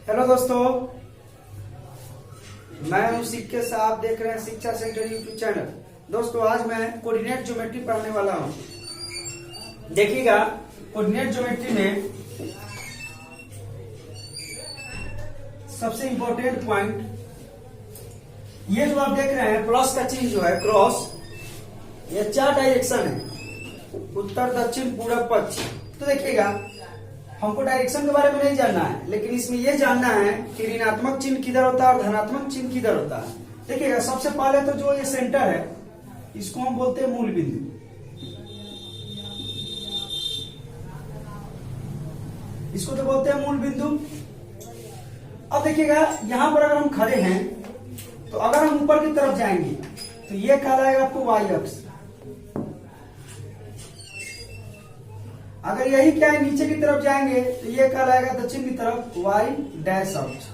Hello दोस्तों, मैं हूं सिक्के से। आप देख रहे हैं शिक्षा सेंटर यूट्यूब चैनल। दोस्तों, आज मैं कोऑर्डिनेट ज्योमेट्री पढ़ाने वाला हूं। देखिएगा, कोऑर्डिनेट ज्योमेट्री में सबसे इंपॉर्टेंट पॉइंट ये जो आप देख रहे हैं, प्लस का चिन्ह जो है क्रॉस, ये 4 डायरेक्शन है, उत्तर दक्षिण पूरब पश्चिम। तो देखिएगा, हमको डायरेक्शन के बारे में नहीं जानना है, लेकिन इसमें यह जानना है कि ऋणात्मक चिन्ह किधर होता है और धनात्मक चिन्ह किधर होता है। देखिएगा, सबसे पहले तो जो ये सेंटर है, इसको हम बोलते हैं मूल बिंदु। इसको तो बोलते हैं मूल बिंदु। अब देखिएगा, यहां पर अगर हम खड़े हैं तो अगर हम ऊपर की तरफ जाएंगे तो ये कहलाएगा आपको वाई अक्ष। अगर यही क्या है, नीचे की तरफ जाएंगे तो ये कहलाएगा दक्षिण की तरफ वाई डैश अक्ष।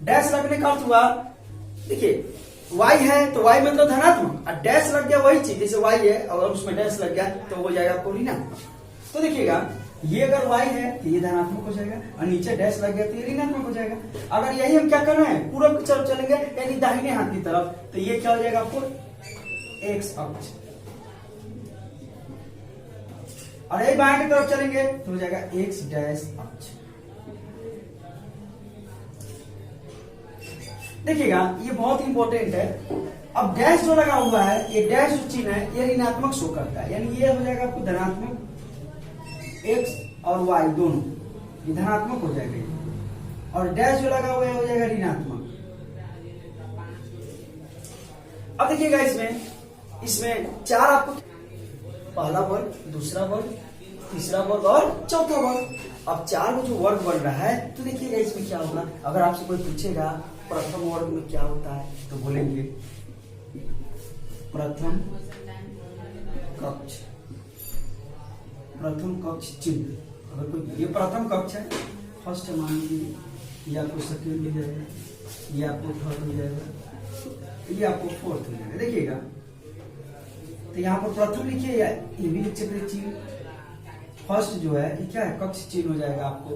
डैश लगने का अर्थ हुआ, देखिए वाई है तो वाई मतलब धनात्मक, और डैश लग गया वही चीज, जैसे वाई है और उसमें डैश लग गया तो हो जाएगा आपको ऋणात्मक। तो देखिएगा, ये अगर वाई है तो ये धनात्मक हो जाएगा, और नीचे डैश लग गया तो ये ऋणात्मक हो जाएगा। अगर यही हम क्या कर रहे हैं, पूरब की तरफ चलेंगे यानी दाहिने हाथ की तरफ, तो ये क्या हो जाएगा आपको एक्स अक्ष। और यही बाएं की तरफ चलेंगे तो हो जाएगा एक्स डैश अक्ष। देखिएगा, ये बहुत इंपॉर्टेंट है। अब डैश जो लगा हुआ है, ये डैश जो चिन्ह है, ये ऋणात्मक शो करता है, यानी ये हो जाएगा आपको धनात्मक। एक्स और वाई दोनों ये धनात्मक हो जाएगा, और डैश जो लगा हुआ है हो जाएगा ऋणात्मक। अब देखिएगा, इसमें 4 आपको, पहला वर्ग, दूसरा वर्ग, तीसरा वर्ग और चौथा वर्ग। अब 4 जो वर्ग बन रहा है, तो देखिएगा इसमें क्या होगा। अगर आपसे कोई पूछेगा प्रथम वर्ग में क्या होता है, तो बोलेंगे प्रथम कक्ष, प्रथम कक्ष चिन्ह। अगर कोई, ये प्रथम कक्ष है, फर्स्ट मान लीजिए, ये आपको सेकेंड मिल जाएगा, ये आपको थर्ड मिल जाएगा, ये आपको फोर्थ मिल जाएगा। देखिएगा, तो यहाँ पर प्रथम लिखिए, या ये भी लिख सकते चिन्ह। फर्स्ट जो है ये क्या है, कक्ष चिन्ह हो जाएगा आपको,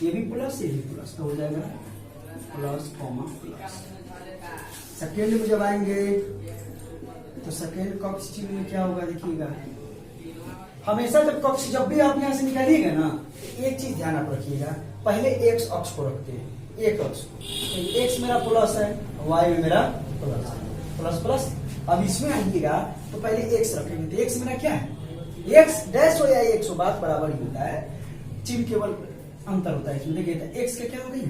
ये भी प्लस ये भी प्लस, तो हो जाएगा प्लस कॉमा प्लस। सेकेंड में जब आएंगे तो सेकेंड कक्ष चिन्ह में क्या होगा, देखिएगा हमेशा जब भी आप यहाँ से निकालिएगा ना, एक चीज ध्यान आप रखिएगा, पहले एक्स अक्ष को रखते हैं, एक अक्ष को। तो एक्स मेरा प्लस है, वाई में मेरा प्लस है, प्लस प्लस। अब इसमें आइएगा तो पहले एक्स रखेंगे, तो एक्स मेरा क्या है, एक्स डैश हो या 100 बात बराबर ही होता है, चिन्ह केवल अंतर होता है इसमें। देखिए, एक्स का क्या हो गई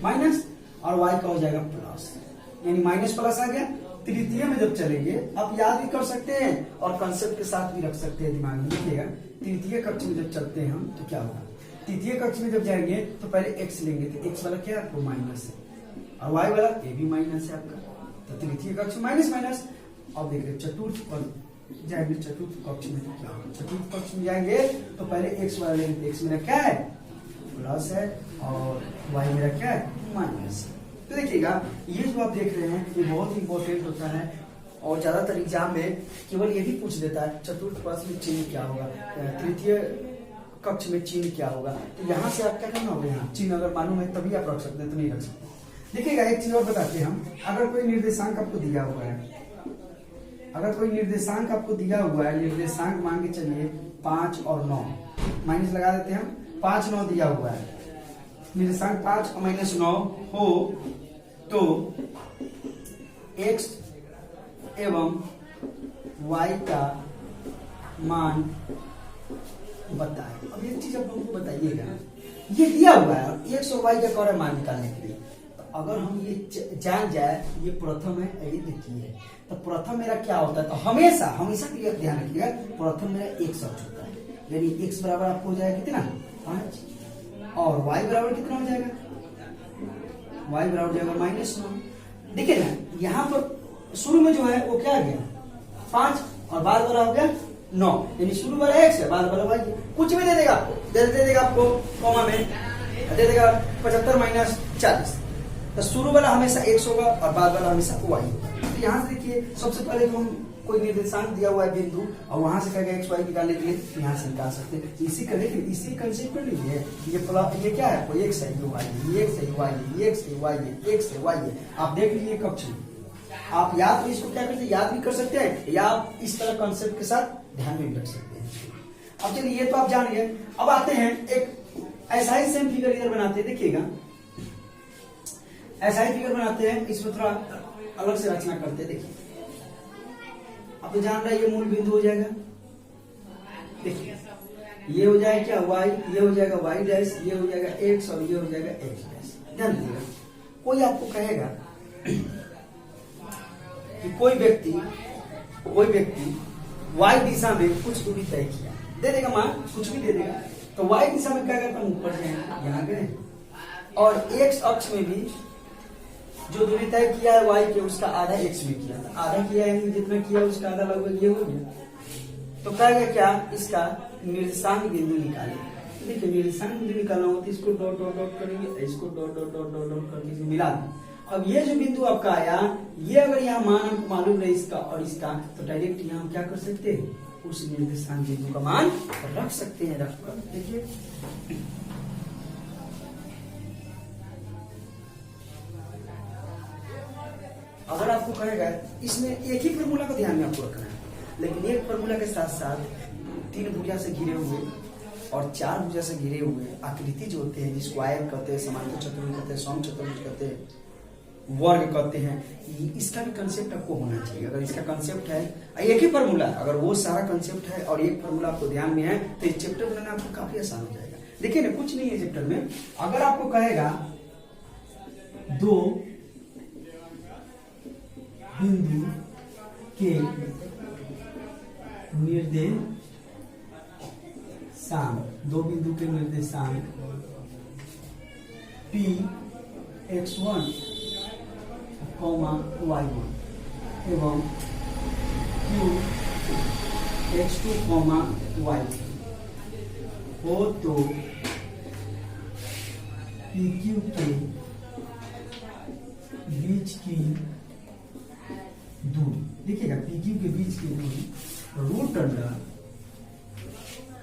माइनस, और वाई का हो जाएगा प्लस, यानी माइनस प्लस आ गया। तृतीय में जब चलेंगे, आप याद भी कर सकते हैं और कंसेप्ट के साथ भी रख सकते हैं दिमाग में। देखिएगा, तृतीय कक्ष में जब चलते हैं हम तो क्या होगा, तृतीय कक्ष में जब जाएंगे तो पहले एक्स लेंगे, तो एक्स वाला क्या आपको माइनस है, और वाई वाला ये भी माइनस है आपका, तो तृतीय कक्ष माइनस माइनस। अब देख रहे चतुर्थ पर जाएंगे, चतुर्थ कक्ष में तो क्या होगा, चतुर्थ कक्ष में जाएंगे तो पहले एक्स वाला लेंगे, एक्स मेरा क्या है प्लस है, और वाई मेरा क्या है माइनस है। तो देखिएगा, ये जो आप देख रहे हैं ये बहुत इंपॉर्टेंट होता है, और ज्यादातर एग्जाम में केवल ये भी पूछ देता है चतुर्थ पक्ष में चिन्ह क्या होगा, तृतीय कक्ष में चिन्ह क्या होगा। तो यहाँ से आप क्या करना होगा, यहाँ चिन्ह अगर मालूम है तभी आप रख सकते हैं, तो नहीं रख सकते। देखिएगा, एक चीज और बताते हैं हम, अगर कोई निर्देशांक आपको दिया हुआ है, अगर कोई निर्देशांक आपको दिया हुआ है, निर्देशांक मान के चलिए 5 और 9, माइनस लगा देते हैं हम, 5 9 दिया हुआ है, निर्देशांक 5 और -9 हो तो x एवं y का मान बताए। अब एक चीज आप हमको बताइएगा, ये दिया हुआ है और x और y का कौन मान निकालने के लिए, तो अगर हम ये जान जाए ये प्रथम है, ये द्वितीय है, तो प्रथम मेरा क्या होता है, तो हमेशा हमेशा के लिए ध्यान रखिएगा, प्रथम मेरा x अक्ष होता है, यानी x बराबर आपको हो जाएगा कितना 5, और y बराबर कितना हो जाएगा, y बराबर जाएगा -9। देखिए ना, यहाँ पर शुरू में जो है वो क्या आ गया 5, और बाद वाला हो गया 9, यानी शुरू वाला x है, बाद वाला y, कुछ भी दे देगा आपको, दे देगा आपको कॉमा में, दे देगा 75 - 40, तो शुरू वाला हमेशा x होगा और बाद वाला हमेशा y होगा। तो यहाँ से देखिए, सबसे पहले तो हम कोई निर्देशांक दिया हुआ है बिंदु और वहां से कहेगा एक्स वाई निकालने के लिए यहाँ से निकाल सकते हैं। इसी का लेकिन इसी कंसेप्ट पर नहीं है। ये क्या है, कोई एक्स है, ये वाई है, ये एक्स है, वाई है, ये एक्स है, वाई है, एक्स है, वाई है। आप देख लीजिए कक्ष में आप या तो इसको क्या करते हैं, याद भी कर सकते हैं या आप इस तरह कंसेप्ट के साथ ध्यान में भी रख सकते हैं। अब चलिए ये तो आप जान गए। अब आते हैं एक ऐसा ही सेम फिगर इधर बनाते हैं, देखिएगा ऐसा ही फिगर बनाते हैं, इसमें थोड़ा अलग से रचना करते हैं। देखिए अब तो जान रहा है ये मूल बिंदु हो जाएगा। देखिए ये हो जाएगा क्या, वाई, ये हो जाएगा वाई डैश, ये हो जाएगा एक्स और ये हो जाएगा एक्स डैश। ध्यान दीजिएगा, कोई आपको कहेगा कि कोई व्यक्ति वाई दिशा में कुछ दूरी तय किया, दे देगा मान, कुछ भी दे देगा। तो वाई दिशा में क्या करता हूं, ऊपर जाएंगे, यहाँ गए, और एक्स अक्ष में भी जो दूरी तय किया है वाई के उसका आधा एक्स में किया, आधा किया है, जितना किया उसका आधा लगभग ये हो गया। तो कहेगा क्या, इसका निर्देशांक बिंदु निकाले। देखिए निर्देशांक बिंदु निकालना हो तो इसको डॉट डॉट डॉट करेंगे, इसको dot dot dot dot dot करके मिला दें। अब ये जो बिंदु आपका आया, ये अगर यहाँ मान हमको मालूम है इसका और इसका, तो डायरेक्ट यहाँ हम क्या कर सकते हैं, उस निर्देशांक बिंदु का मान रख सकते हैं। रखकर देखिए अगर आपको कहेगा, इसमें एक ही फॉर्मूला को ध्यान में आपको रखना है, लेकिन एक फॉर्मूला के साथ साथ 3 भुजा से घिरे हुए और 4 भुजा से घिरे हुए आकृति जो होते हैं, जिसको आयत कहते हैं, समांतर चतुर्भुज कहते हैं, समचतुर्भुज कहते हैं, वर्ग कहते हैं, इसका भी कंसेप्ट आपको होना चाहिए। अगर इसका कंसेप्ट है एक ही फॉर्मूला, अगर वो सारा कंसेप्ट है और एक फॉर्मूला आपको ध्यान में है तो इस चैप्टर बनाना आपको काफी आसान हो जाएगा। देखिए ना, कुछ नहीं है चैप्टर में। अगर आपको कहेगा 2 बिंदु के निर्देशांक P x1 y1 एवं Q x2 y2 हो तो PQ के बीच की दूरी, देखिएगा PQ के बीच की दूरी रूट अंडर,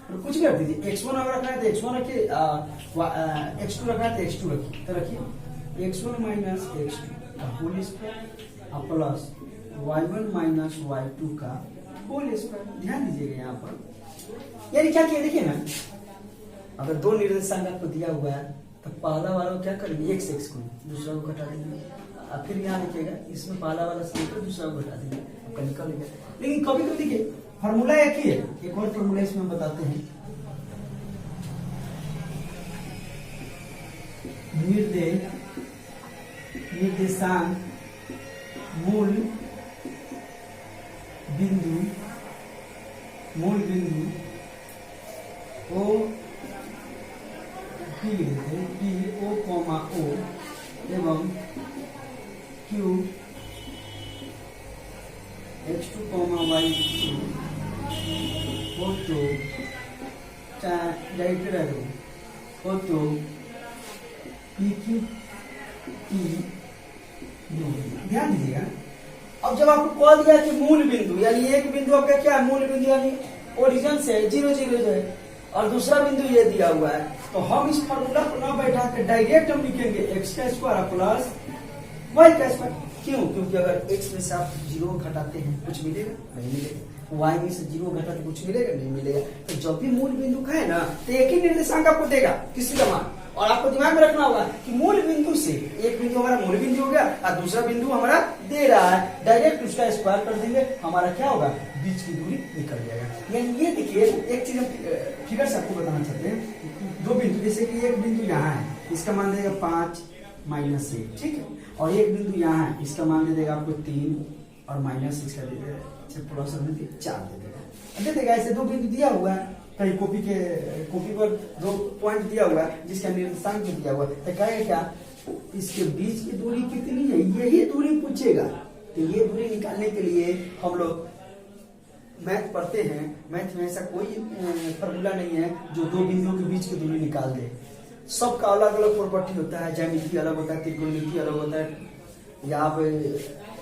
और कुछ भी रख दीजिए। x1 अगर रखना है तो x1 रखिए, x2 रखना है तो x2 रखिए, तो रखिए x1 माइनस x2 का whole square plus y1 minus y2 का होल स्क्वायर। ध्यान दीजिएगा यहाँ पर, यानी क्या किया, देखिए ना, अगर 2 निर्देशांक आपको दिया हुआ है तो पहला वाला क्या करेंगे, एक्स एक्स को दूसरा को घटा देंगे, फिर यहाँ लिखिएगा इसमें पहला वाला से लेकर दूसरा को घटा देंगे, आपका निकल गया। लेकिन कभी कभी देखिए फॉर्मूला एक ही है, एक और फॉर्मूला इसमें हम बताते हैं। निर्देशांक मूल बिंदु ओ पी ओ कॉमा ओ एवं Q x2 y2 हो तो हो तो PQ P। ध्यान दीजिएगा, अब जब आपको कह दिया कि मूल बिंदु, यानी एक बिंदु आपका क्या है, मूल बिंदु यानी ओरिजिन से 0 0 जो है, और दूसरा बिंदु ये दिया हुआ है, तो हम इस फॉर्मूला को ना बैठा के डायरेक्ट हम लिखेंगे x का स्क्वायर प्लस y का स्क्वायर। क्यों? क्योंकि अगर x में से आप 0 घटाते हैं कुछ मिलेगा, नहीं मिलेगा, y में से 0 घटाते कुछ मिलेगा, नहीं मिलेगा। तो जब भी मूल बिंदु का है ना, तो एक ही निर्देशांक आपको देगा किसी का मान, और आपको दिमाग में रखना होगा कि मूल बिंदु से एक बिंदु हमारा मूल बिंदु हो गया और दूसरा बिंदु हमारा दे रहा है, डायरेक्ट उसका स्क्वायर कर देंगे, हमारा क्या होगा, बीच की दूरी निकल जाएगा। यानी ये देखिए, एक चीज हम फिगर से आपको बताना चाहते हैं, 2 बिंदु, जैसे कि एक बिंदु यहाँ है, इसका मान देगा 5 माइनस 1, ठीक है, और एक बिंदु यहाँ है, इसका मान दे देगा आपको 3 और माइनस 6 का दे देगा, प्लस 4 दे देगा। ऐसे 2 बिंदु दिया हुआ है, कहीं कॉपी पर 2 पॉइंट दिया हुआ है जिसका निर्देशांक भी दिया हुआ है, तो कहेगा क्या, इसके बीच की दूरी कितनी है, यही दूरी पूछेगा। तो ये दूरी निकालने के लिए हम लोग मैथ पढ़ते हैं, मैथ में ऐसा कोई फॉर्मूला नहीं है जो 2 बिंदुओं के बीच की दूरी निकाल दे। सबका अलग अलग प्रॉपर्टी होता है, ज्यामिति अलग होता है, त्रिकोणमिति अलग होता है, या आप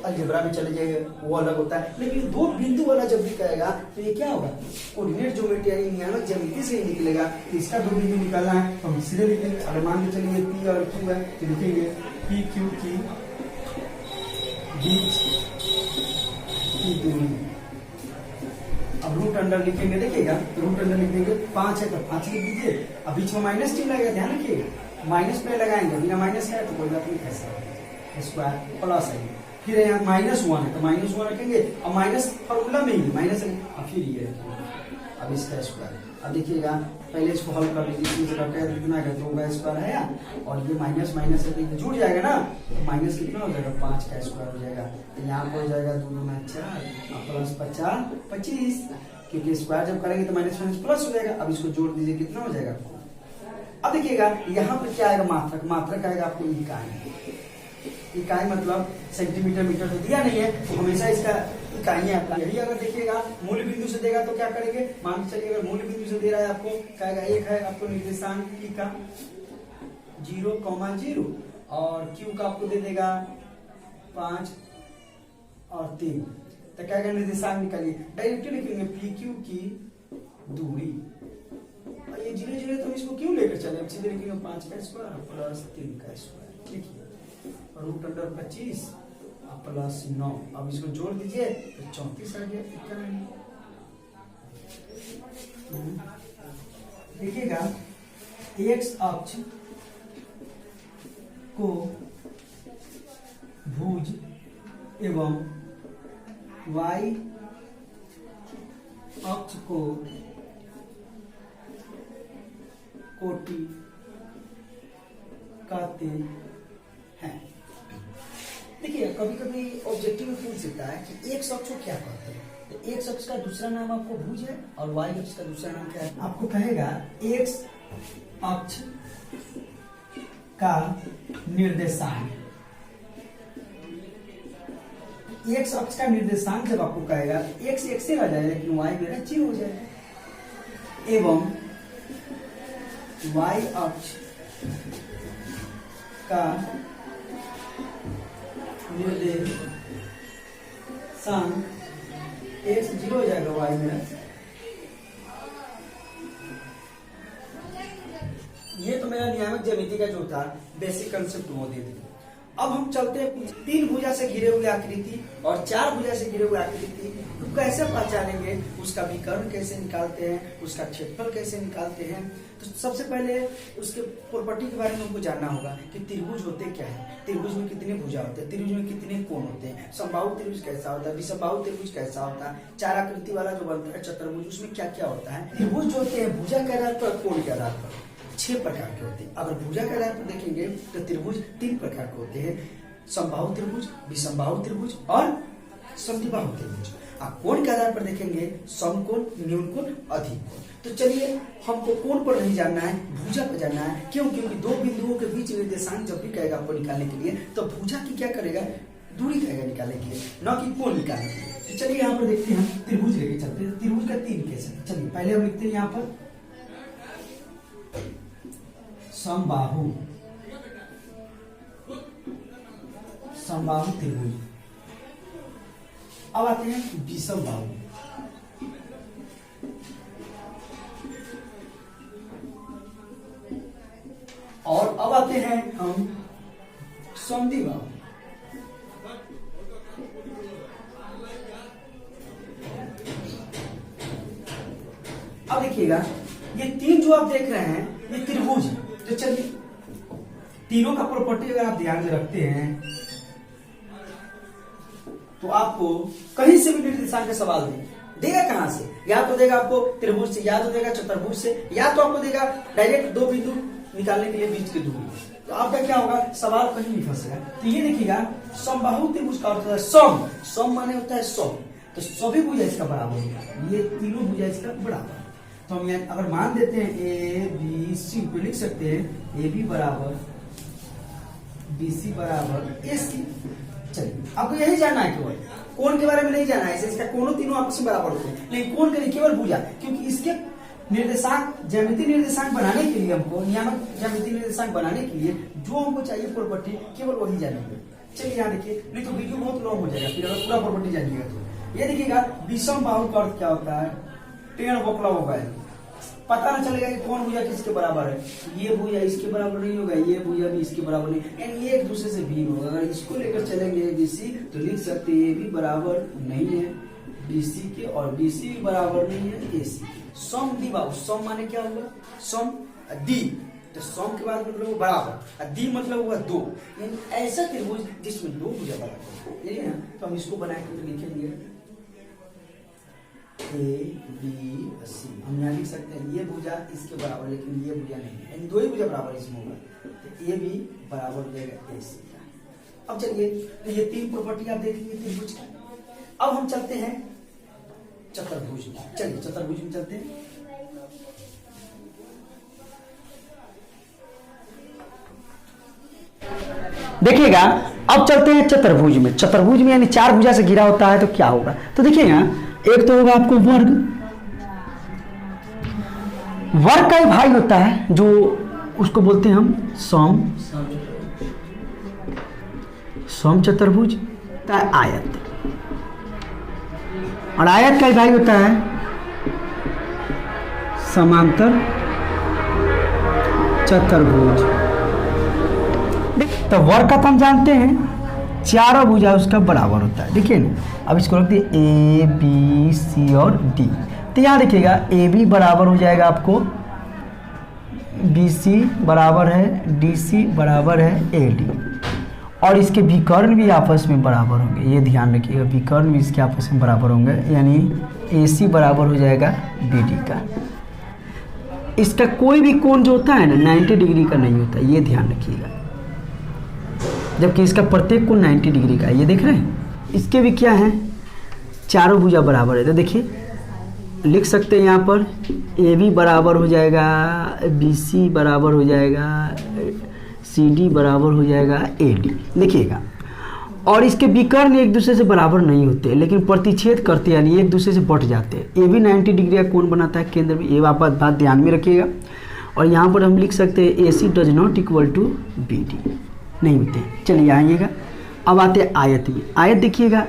अलजेब्रा में चले जाइए, वो अलग होता है। लेकिन दो बिंदु वाला जब भी कहेगा तो ये क्या होगा, कोऑर्डिनेट ज्योमेट्री यानी नियामक ज्यामिति से ही निकलेगा। इसका दो बिंदु निकालना है तो हम सीधे लिखेंगे। अगर मान के चलिए पी और क्यू है तो लिखेंगे पी क्यू की बीच की दूरी। अब रूट अंडर लिखेंगे, देखिएगा रूट अंडर लिख देंगे, 5 है तो 5 लिख दीजिए। अब बीच में माइनस चिन्ह लगेगा, ध्यान रखिएगा माइनस पे लगाएंगे, बिना माइनस का है तो कोई बात नहीं, ऐसा स्क्वायर प्लस है। फिर यहाँ -1 है तो -1 रखेंगे, अब माइनस फॉर्मूला में ही माइनस है, अब फिर ये रखेंगे। अब इसका स्क्वायर, अब देखिएगा पहले इसको हल कर लीजिए, कितना है 2 का स्क्वायर है और ये माइनस माइनस है तो जुड़ जाएगा ना, तो माइनस कितना हो जाएगा 5 का स्क्वायर हो जाएगा। तो यहाँ पर हो जाएगा 2 गुना 4 प्लस 50 25, क्योंकि स्क्वायर जब करेंगे तो माइनस माइनस प्लस हो जाएगा। अब इसको जोड़ दीजिए, कितना हो जाएगा। अब देखिएगा यहाँ पर क्या आएगा, मात्रक। मात्रक आएगा आपको इकाई। इकाई मतलब सेंटीमीटर मीटर तो दिया नहीं है तो हमेशा इसका इकाइयां आता है। यही अगर देखिएगा मूल बिंदु से देगा तो क्या करेंगे, मान के चलिए अगर मूल बिंदु से दे रहा है आपको, कहेगा एक है आपको निर्देशांक ई का 0,0 और क्यू का आपको दे देगा 5 और 3, तो क्या कहेगा निर्देशांक निकालिए। डायरेक्टली लिखेंगे पी क्यू की दूरी, ये 0 0 तो इसको क्यों लेकर चले, सीधे लिखेंगे 5 का स्क्वायर प्लस 3 का स्क्वायर, लिखिए रूट अंडर 25 प्लस 9। अब इसको जोड़ दीजिए तो 34 आ गया। देखिएगा एक्स अक्ष को भुज एवं वाई अक्ष को कोटि कहते हैं। देखिए कभी कभी ऑब्जेक्टिव में पूछ सकता है कि एक अक्ष को क्या कहते हैं, तो एक अक्ष का दूसरा नाम आपको भुज है और वाई अक्ष का दूसरा नाम क्या है, आपको कहेगा एक्स अक्ष का निर्देशांक। एक्स अक्ष का निर्देशांक जब आपको कहेगा एक्स एक्स से आ जाएगा लेकिन वाई मेरा 0 हो जाएगा, एवं वाई अक्ष का निर्देशांक एक्स 0 हो जाएगा, वाई मेरा। ये तो मेरा नियामक ज्यामिति का जो था बेसिक कंसेप्ट वो दे दिया। अब हम चलते हैं 3 भुजा से घिरे हुए आकृति और 4 भुजा से घिरे हुए आकृति तो कैसे पहचानेंगे, उसका विकर्ण कैसे निकालते हैं, उसका क्षेत्रफल कैसे निकालते हैं। तो सबसे पहले उसके प्रॉपर्टी के बारे में हमको जानना होगा कि त्रिभुज होते क्या है, त्रिभुज में कितने भुजा होते हैं, त्रिभुज में कितने कोण होते हैं, समबाहु त्रिभुज कैसा होता है, विषमबाहु त्रिभुज कैसा होता है, 4 आकृति वाला जो बनता है चतुर्भुज उसमें क्या क्या होता है। त्रिभुज जो होते हैं भुजा के आधार पर, कोण के आधार पर 6 प्रकार के होते हैं। अगर भुजा के आधार पर देखेंगे तो त्रिभुज 3 प्रकार के होते हैं, समबाहु त्रिभुज, विषमबाहु त्रिभुज और समद्विबाहु त्रिभुज। कोण के आधार पर देखेंगे समकोण, न्यून कोण, अधिक कोण। तो चलिए हमको कोण पर नहीं जानना है, भुजा पर जानना है। क्यों? क्योंकि दो बिंदुओं के बीच निर्देशांक जब भी कहेगा आपको निकालने के लिए तो भुजा की क्या करेगा, दूरी कहेगा निकालने के लिए, न कि कोण निकालने के लिए। तो चलिए यहाँ पर देखते हैं, हम त्रिभुज लेके चलते हैं। त्रिभुज का 3 केस है। चलिए पहले हम लिखते हैं यहाँ पर समबाहु, समबाहु त्रिभुज। अब आते हैं विषमबाहु, और अब आते हैं हम समद्विबाहु। अब देखिएगा ये 3 जो आप देख रहे हैं ये त्रिभुज है। तो चलिए तीनों का प्रॉपर्टी अगर आप ध्यान में रखते हैं तो आपको कहीं से भी निर्देशांक का सवाल देगा कहां से, या तो देगा आपको त्रिभुज से, या तो देगा चतुर्भुज से, या तो आपको देगा डायरेक्ट 2 बिंदु निकालने के लिए बीच की दूरी। तो आपका क्या होगा, सवाल कहीं नहीं फंसेगा। तो ये देखिएगा समबाहु त्रिभुज का होता है सम, सम माने होता है 100, तो सभी भुजा इसका बराबर होगा, ये तीनों भुजा इसका बराबर। तो हम यहाँ अगर मान देते हैं ए बी सी तो लिख सकते हैं ए बी बराबर बी सी बराबर ए सी। चलिए आपको यही जानना है, केवल कोण के बारे में नहीं जानना है, इसका कोणों तीनों आपस में बराबर होते हैं, लेकिन कोण के लिए केवल भुजा, क्योंकि इसके निर्देशांक ज्यामिति निर्देशांक बनाने के लिए हमको नियामक ज्यामिति निर्देशांक बनाने के लिए जो हमको चाहिए प्रॉपर्टी केवल वही जानेंगे। चलिए यहाँ देखिए, नहीं तो वीडियो बहुत लॉन्ग हो जाएगा फिर अगर पूरा प्रॉपर्टी जानिएगा तो। ये देखिएगा विषम बाहु का अर्थ क्या होता है, टेढ़ बोखला होगा, पता ना चलेगा कि कौन भुजा किसके बराबर है, ये भुजा इसके बराबर नहीं होगा, ये भुजा भी इसके बराबर नहीं, यानी ये एक दूसरे से भिन्न होगा। अगर इसको लेकर चलेंगे बीसी तो लिख सकते हैं ये भी बराबर नहीं है बीसी के और बीसी भी बराबर नहीं है एसी के। सम दी बाबू, सम माने क्या हुआ, सम दी, तो सम के बाद मतलब बराबर, दी मतलब हुआ दो, यानी ऐसा त्रिभुज जिसमें दो भुजा बराबर है ना। तो हम इसको बना के लिखेंगे ए बी सी। हम यहाँ लिख सकते हैं ये भुजा इसके बराबर, लेकिन ये भुजा नहीं है, यानी दो ही भुजा बराबर इसमें होगा, तो ए बी बराबर हो जाएगा ए सी का। अब चलिए, तो ये तीन प्रॉपर्टी आप देख लीजिए त्रिभुज का। अब हम चलते हैं चतुर्भुज में। चलिए चतुर्भुज में चलते हैं। देखिएगा, अब चलते हैं चतुर्भुज में। चतुर्भुज में यानी चार भुजा से घिरा होता है तो क्या होगा, तो देखिएगा एक तो होगा आपको वर्ग, वर्ग का ही भाई होता है जो उसको बोलते हैं हम सम, सम चतुर्भुज, आयत, और आयत का ही भाई होता है समांतर चतुर्भुज। तो वर्ग का तो हम जानते हैं चारों भुजा उसका बराबर होता है। देखिए ना, अब इसको रख दिए ए बी सी और डी, तो यहाँ देखिएगा ए बी बराबर हो जाएगा आपको बी सी बराबर है डी सी बराबर है ए डी, और इसके विकर्ण भी आपस में बराबर होंगे, ये ध्यान रखिएगा, विकर्ण भी इसके आपस में बराबर होंगे, यानी ए सी बराबर हो जाएगा बी डी का। इसका कोई भी कोण जो होता है ना 90 डिग्री का नहीं होता, ये ध्यान रखिएगा, जबकि इसका प्रत्येक कोण 90 डिग्री का है। ये देख रहे हैं, इसके भी क्या है, चारों भुजा बराबर है। तो देखिए लिख सकते हैं यहाँ पर ए बी बराबर हो जाएगा बी सी बराबर हो जाएगा सी डी बराबर हो जाएगा ए डी, देखिएगा। और इसके विकर्ण एक दूसरे से बराबर नहीं होते, लेकिन प्रतिच्छेद करते हैं, यानी एक दूसरे से बढ़ जाते हैं। ए भी 90 डिग्री का कोण बनाता है केंद्र में, ये बात ध्यान में रखिएगा। और यहाँ पर हम लिख सकते हैं A C does not equal to B D, नहीं होते। चलिए आइएगा, अब आते हैं आयत में। आयत देखिएगा,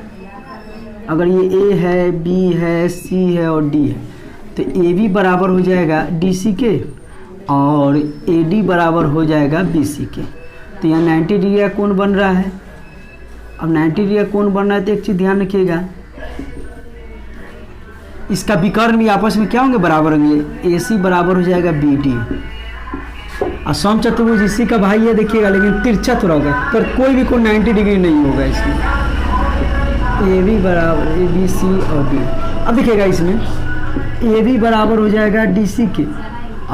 अगर ये ए है बी है सी है और डी है, तो ए बी बराबर हो जाएगा डी सी के और ए डी बराबर हो जाएगा बी सी के। तो यहाँ 90 डिग्री का कोण बन रहा है। अब 90 डिग्री का कोण बन रहा है तो एक चीज़ ध्यान रखिएगा, इसका विकर्ण भी आपस में क्या होंगे, बराबर होंगे। ए सी बराबर हो जाएगा बी डी, और सम चतुर्भुज इसी का भाई है, देखिएगा, लेकिन तिरछा थोड़ा होगा, पर कोई भी कोण 90 डिग्री नहीं होगा इसमें। ए बी बराबर ए बी सी और डी। अब देखिएगा इसमें ए बी बराबर हो जाएगा डी सी के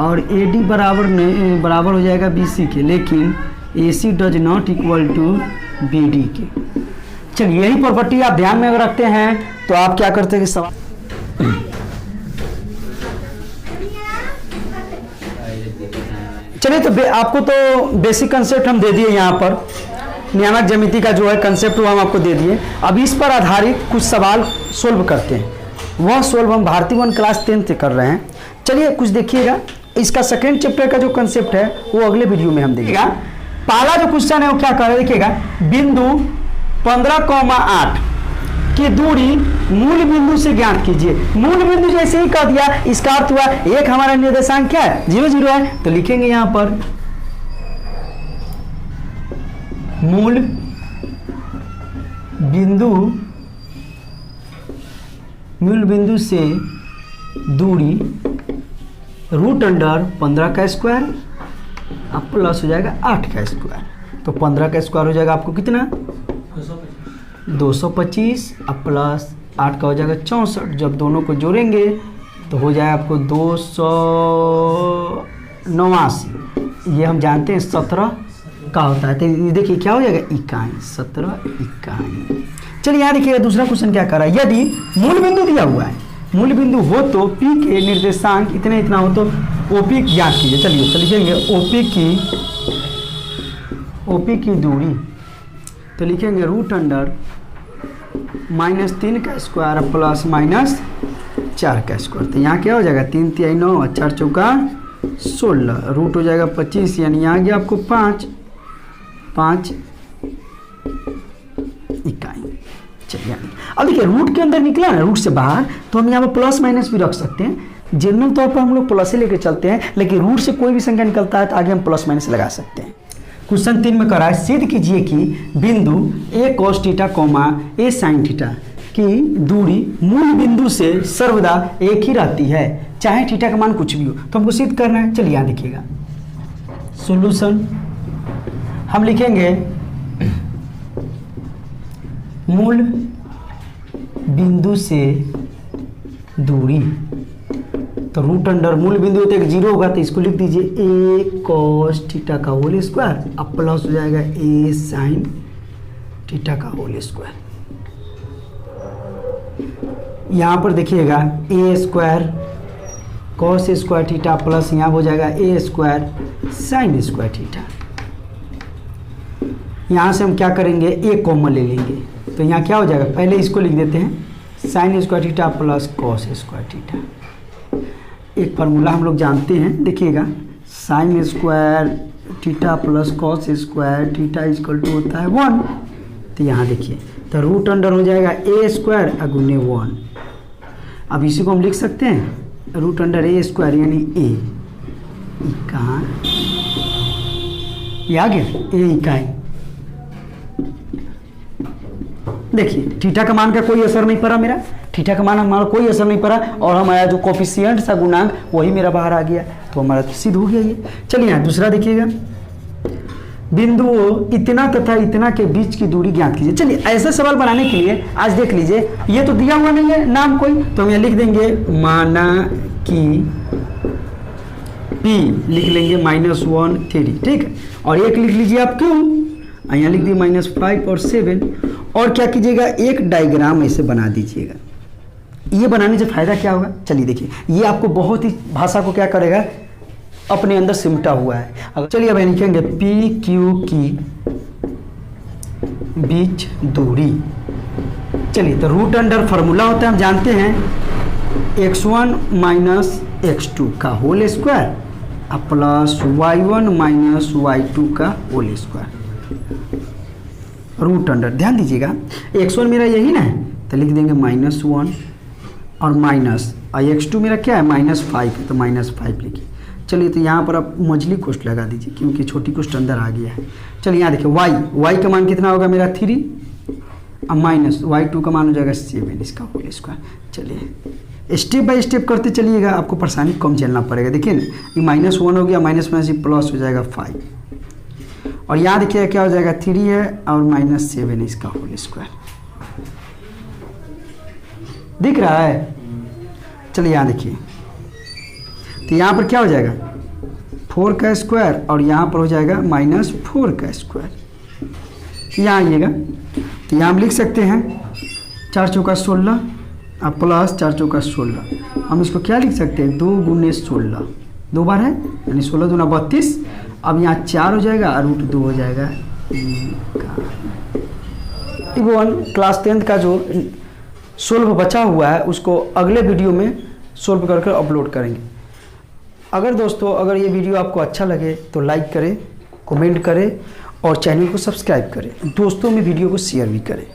और ए डी बराबर हो जाएगा बी सी के, लेकिन A C does not equal to B D के। चलिए यही प्रॉपर्टी आप ध्यान में अगर रखते हैं तो आप क्या करते हैं कि सवाल चलिए, तो आपको तो बेसिक कंसेप्ट हम दे दिए, यहाँ पर नियामक ज्यामिति का जो है कंसेप्ट वो हम आपको दे दिए। अब इस पर आधारित कुछ सवाल सोल्व करते हैं, वह सोल्व हम भारती 1 क्लास 10 से कर रहे हैं। चलिए कुछ देखिएगा, इसका सेकेंड चैप्टर का जो कंसेप्ट है वो अगले वीडियो में हम देखेगा। पहला जो क्वेश्चन है वो क्या कर रहे हैं, देखिएगा, बिंदु 15,8 की दूरी मूल बिंदु से ज्ञात कीजिए। मूल बिंदु जैसे ही कर दिया, इसका अर्थ हुआ एक हमारा निर्देशांक क्या है 0 0 है, तो लिखेंगे यहाँ पर मूल बिंदु से दूरी रूट अंडर 15 का स्क्वायर अब प्लस हो जाएगा 8 का स्क्वायर, तो 15 का स्क्वायर हो जाएगा आपको कितना 225 अब प्लस 8 का हो जाएगा 64। जब दोनों को जोड़ेंगे तो हो जाएगा आपको 289। ये हम जानते हैं 17 का होता है, तो ये देखिए क्या हो जाएगा इकाई, 17 इकाई। चलिए यहाँ देखिए दूसरा क्वेश्चन क्या कर रहा है, यदि मूल बिंदु दिया हुआ है, मूल बिंदु हो तो P के निर्देशांक इतना हो तो OP ज्ञात कीजिए। चलिए तो लिखेंगे OP की दूरी, तो लिखेंगे रूट अंडर -3 का स्क्वायर प्लस -4 का स्क्वायर। तो यहाँ क्या हो जाएगा 3 3 9 और 4 चौका 16, रूट हो जाएगा 25, यानी यहाँ आ गया आपको 5 इकाई। चलिए अब देखिए रूट के अंदर निकला ना, रूट से बाहर, तो हम यहाँ पर प्लस माइनस भी रख सकते हैं। जनरल तौर पर हम लोग प्लस ही लेके चलते हैं, लेकिन रूट से कोई भी संख्या निकलता है तो आगे हम प्लस माइनस लगा सकते हैं। क्वेश्चन 3 में कह रहा है सिद्ध कीजिए कि बिंदु a cos theta comma a sin theta की दूरी मूल बिंदु से सर्वदा एक ही रहती है, चाहे थीटा का मान कुछ भी हो। तो हमको सिद्ध करना है। चलिए यहाँ देखिएगा सॉल्यूशन हम लिखेंगे मूल बिंदु से दूरी, तो रूट अंडर मूल बिंदु तो एक जीरो होगा, तो इसको लिख दीजिए a cos थीटा का होल स्क्वायर, अब प्लस हो जाएगा a sin थीटा का होल स्क्वायर। यहाँ पर देखिएगा a square cos square theta plus यहाँ हो जाएगा a square sin square theta. यहाँ से हम क्या करेंगे, a कॉमन ले लेंगे, तो यहाँ क्या हो जाएगा, पहले इसको लिख देते हैं sin square theta plus cos square theta. एक फार्मूला हम लोग जानते हैं, देखिएगा sin square theta plus cos square theta equal to होता है 1। तो यहाँ देखिए तो रूट अंडर हो जाएगा a स्क्वायर अगुने 1। अब इसी को हम लिख सकते हैं रूट अंडर a स्क्वायर यानी a इकाई, ये आ गया a इकाई। देखिए थीटा का मान का कोई असर नहीं पड़ा, मेरा थीटा का मान हमारा कोई असर नहीं पड़ा, और हमारा जो कोफिशिएंट था गुणांक वही मेरा बाहर आ गया, तो हमारा तो सिद्ध हो गया ये। चलिए यहाँ दूसरा देखिएगा बिंदुओं इतना तथा इतना के बीच की दूरी ज्ञात कीजिए। चलिए ऐसा सवाल बनाने के लिए आज देख लीजिए, ये तो दिया हुआ नहीं है नाम कोई, तो हम यहाँ लिख देंगे माना कि P लिख लेंगे -1 3, ठीक है, और एक लिख लीजिए आप क्यों, यहाँ लिख दिए -5 और 7, और क्या कीजिएगा एक डायग्राम ऐसे बना दीजिएगा। ये बनाने से फायदा क्या होगा, चलिए देखिए ये आपको बहुत ही भाषा को क्या करेगा, अपने अंदर सिमटा हुआ है। अगर चलिए अब लिखेंगे पी क्यू की बीच दूरी। चलिए तो रूट अंडर फार्मूला होता है, हम जानते हैं x1 माइनस x2 का whole square plus y1 minus y2 का होल स्क्वायर रूट अंडर। ध्यान दीजिएगा x1 मेरा यही ना है, तो लिख देंगे -1 और माइनस, और x2 मेरा क्या है -5 है, तो -5 लिखिए। चलिए तो यहाँ पर आप मझली कोष्ट लगा दीजिए क्योंकि छोटी कोष्ट अंदर आ गया है। चलिए यहाँ देखिए y का मान कितना होगा मेरा 3, अब माइनस y2 का मान हो जाएगा 7 इसका होल स्क्वायर। चलिए स्टेप बाय स्टेप करते चलिएगा, आपको परेशानी कम झेलना पड़ेगा। देखिए ये -1 हो गया, माइनस प्लस हो जाएगा 5, और यहाँ देखिए क्या हो जाएगा 3 है और -7 इसका होल स्क्वायर। दिख रहा है? चलिए यहाँ देखिए तो यहाँ पर क्या हो जाएगा 4 का स्क्वायर, और यहाँ पर हो जाएगा -4 का स्क्वायर। यहाँ आइएगा तो यहाँ हम लिख सकते हैं 4 चौका 16 और प्लस 4 चौका 16। हम इसको क्या लिख सकते हैं 2 गुने 16, 2 बार है यानी 16 दूना 32। अब यहाँ 4 हो जाएगा और रूट 2 हो जाएगा। क्लास 10th का जो सोल्व बचा हुआ है उसको अगले वीडियो में सोल्व कर अपलोड करेंगे। अगर दोस्तों अगर ये वीडियो आपको अच्छा लगे तो लाइक करें, कमेंट करें और चैनल को सब्सक्राइब करें, दोस्तों में वीडियो को शेयर भी करें।